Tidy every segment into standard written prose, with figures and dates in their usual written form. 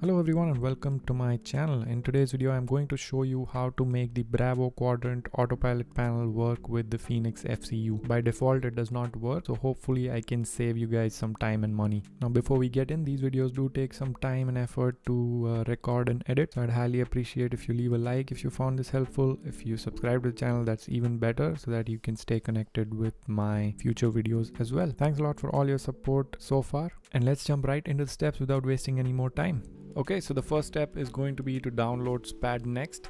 Hello everyone and welcome to my channel. In today's video I'm going to show you how to make the Bravo quadrant autopilot panel work with the Fenix FCU. By default it does not work, so hopefully I can save you guys some time and money. Now before we get in, these videos do take some time and effort to record and edit, so I'd highly appreciate if you leave a like if you found this helpful. If you subscribe to the channel, that's even better, so that you can stay connected with my future videos as well. Thanks a lot for all your support so far, and let's jump right into the steps without wasting any more time. Okay, so the first step is going to be to download SpadNext.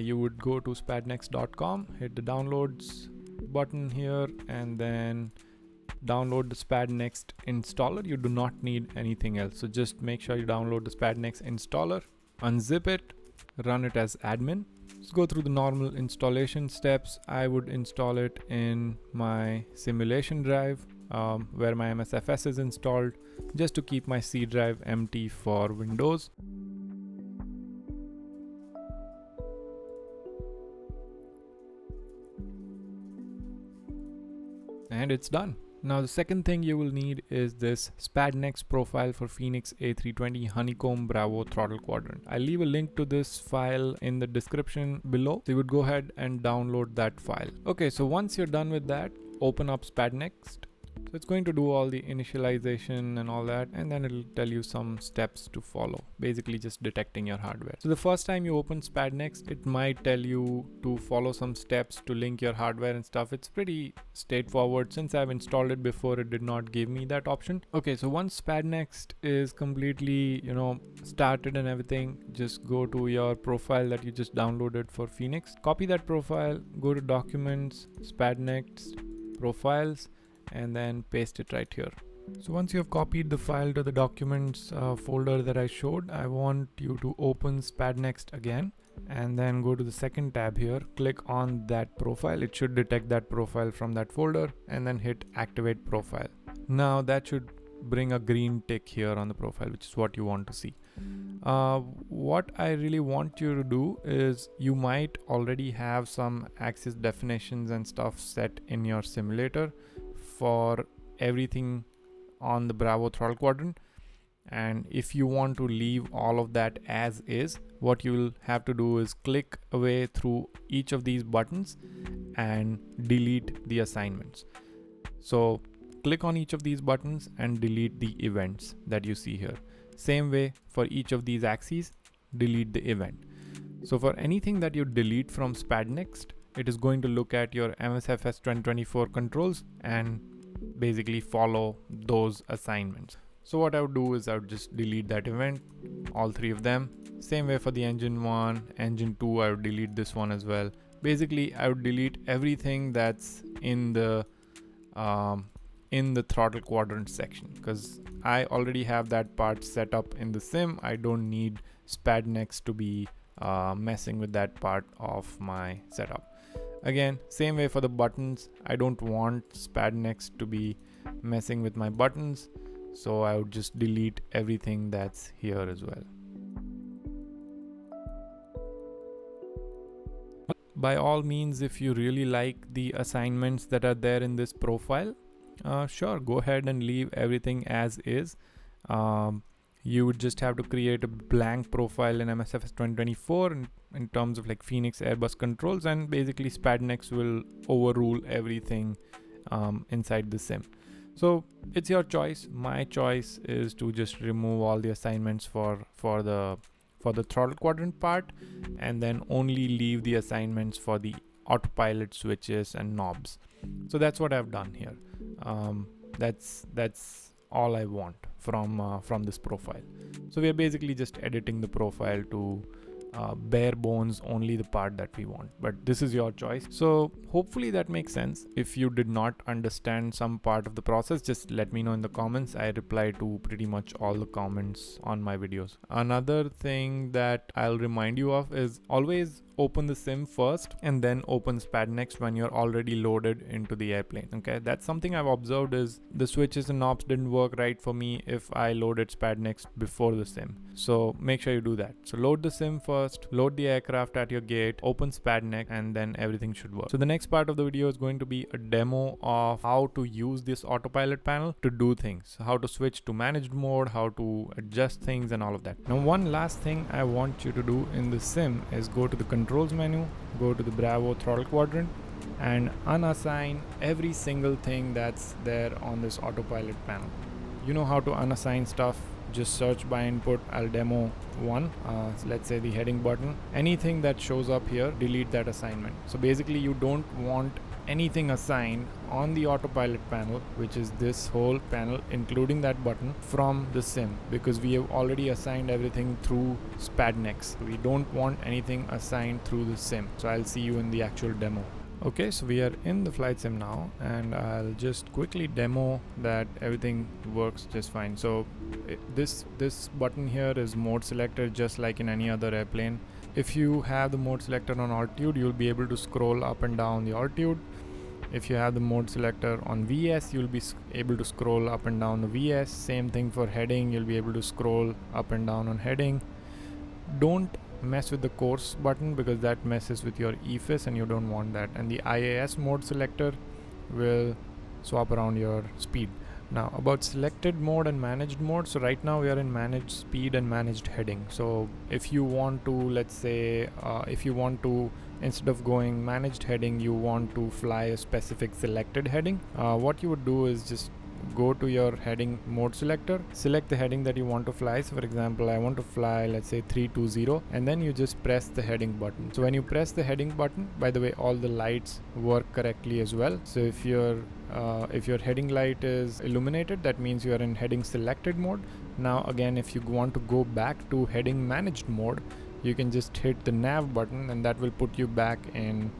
You would go to spadnext.com, hit the downloads button here, and then download the SpadNext installer. You do not need anything else, so just make sure you download the SpadNext installer, unzip it, run it as admin. Let's go through the normal installation steps. I would install it in my simulation drive where my Msfs is installed, just to keep my C drive empty for Windows. And it's done. Now the second thing you will need is this SpadNext profile for Fenix A320 Honeycomb Bravo Throttle Quadrant. I'll leave a link to this file in the description below, so you would go ahead and download that file. Okay, so once you're done with that, open up SpadNext. So it's going to do all the initialization and all that, and then it'll tell you some steps to follow, basically just detecting your hardware. So the first time you open SpadNext, it might tell you to follow some steps to link your hardware and stuff. It's pretty straightforward. Since I've installed it before, it did not give me that option. Okay, so once SpadNext is completely, started and everything, just go to your profile that you just downloaded for Fenix. Copy that profile, go to Documents, SpadNext, Profiles, and then paste it right here. So once you have copied the file to the documents folder that I showed, I want you to open SpadNext again and then go to the second tab here, click on that profile. It should detect that profile from that folder, and then hit activate profile. Now that should bring a green tick here on the profile, which is what you want to see. What I really want you to do is, you might already have some axis definitions and stuff set in your simulator for everything on the Bravo Throttle Quadrant, and if you want to leave all of that as is, what you'll have to do is click away through each of these buttons and delete the assignments. So click on each of these buttons and delete the events that you see here. Same way for each of these axes, delete the event. So for anything that you delete from SpadNext, it is going to look at your Msfs 2024 controls and basically follow those assignments. So what I would do is I would just delete that event, all three of them. Same way for the engine 1, engine 2, I would delete this one as well. Basically, I would delete everything that's in the throttle quadrant section, because I already have that part set up in the sim. I don't need SpadNext to be messing with that part of my setup. Again, same way for the buttons. I don't want SpadNext to be messing with my buttons, so I would just delete everything that's here as well. By all means, if you really like the assignments that are there in this profile, sure, go ahead and leave everything as is. You would just have to create a blank profile in Msfs 2024 in terms of like Fenix Airbus controls, and basically SpadNext will overrule everything inside the sim. So it's your choice. My choice is to just remove all the assignments for the throttle quadrant part, and then only leave the assignments for the autopilot switches and knobs. So that's what I've done here. That's all I want from this profile. So we are basically just editing the profile to bare bones, only the part that we want, but this is your choice. So hopefully that makes sense. If you did not understand some part of the process, just let me know in the comments. I reply to pretty much all the comments on my videos. Another thing that I'll remind you of is always open the sim first and then open SpadNext when you're already loaded into the airplane. Okay, that's something I've observed, is the switches and knobs didn't work right for me if I loaded SpadNext before the sim. So make sure you do that. So load the sim first, load the aircraft at your gate, open SPADNEX, and then everything should work. So the next part of the video is going to be a demo of how to use this autopilot panel to do things, how to switch to managed mode, how to adjust things and all of that. Now one last thing I want you to do in the sim is go to the controls menu, go to the Bravo throttle quadrant, and unassign every single thing that's there on this autopilot panel. You know how to unassign stuff. Just search by input. I'll demo one. So let's say the heading button. Anything that shows up here, delete that assignment. So basically you don't want anything assigned on the autopilot panel, which is this whole panel including that button, from the sim, because we have already assigned everything through SPADNEX. We don't want anything assigned through the sim. So I'll see you in the actual demo. Okay, so we are in the flight sim now, and I'll just quickly demo that everything works just fine. So this button here is mode selector, just like in any other airplane. If you have the mode selector on altitude, you'll be able to scroll up and down the altitude. If you have the mode selector on VS, you'll be able to scroll up and down the VS. Same thing for heading, you'll be able to scroll up and down on heading. Don't mess with the course button because that messes with your EFIS and you don't want that. And the IAS mode selector will swap around your speed. Now about selected mode and managed mode, so right now we are in managed speed and managed heading. So if you want to, let's say if you want to, instead of going managed heading, you want to fly a specific selected heading, what you would do is just go to your heading mode selector, select the heading that you want to fly. So for example, I want to fly, let's say 320, and then you just press the heading button. So when you press the heading button, by the way, all the lights work correctly as well. So if your heading light is illuminated, that means you are in heading selected mode. Now again, if you want to go back to heading managed mode, you can just hit the nav button and that will put you back in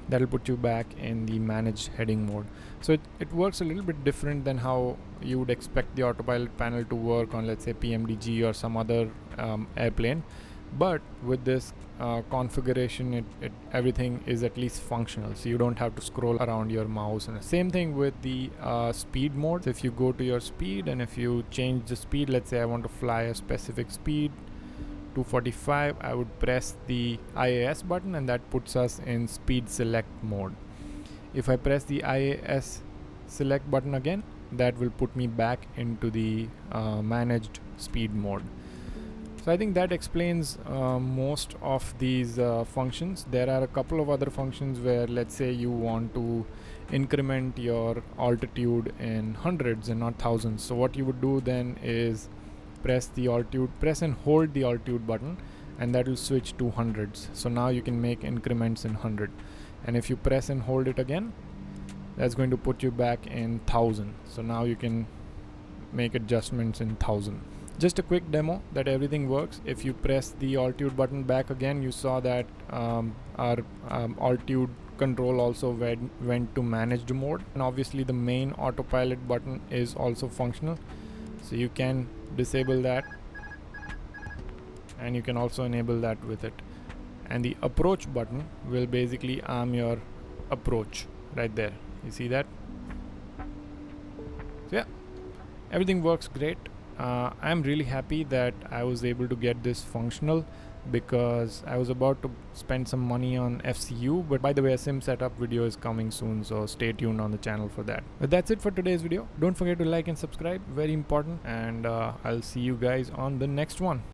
the managed heading mode. So it works a little bit different than how you would expect the autopilot panel to work on, let's say, PMDG or some other airplane. But with this configuration, everything is at least functional, so you don't have to scroll around your mouse. And the same thing with the speed mode. So if you go to your speed and if you change the speed, let's say I want to fly a specific speed, 245, I would press the IAS button and that puts us in speed select mode. If I press the IAS select button again, that will put me back into the managed speed mode. So I think that explains most of these functions. There are a couple of other functions where, let's say you want to increment your altitude in hundreds and not thousands. So what you would do then is press and hold the altitude button, and that will switch to hundreds. So now you can make increments in 100. And if you press and hold it again, that's going to put you back in 1000. So now you can make adjustments in 1000. Just a quick demo that everything works. If you press the altitude button back again, you saw that our altitude control also went to managed mode. And obviously the main autopilot button is also functional. So you can disable that and you can also enable that with it. And the approach button will basically arm your approach right there. You see that? So yeah, everything works great. I'm really happy that I was able to get this functional because I was about to spend some money on FCU, but by the way, a sim setup video is coming soon, so stay tuned on the channel for that. But that's it for today's video. Don't forget to like and subscribe, very important, and I'll see you guys on the next one.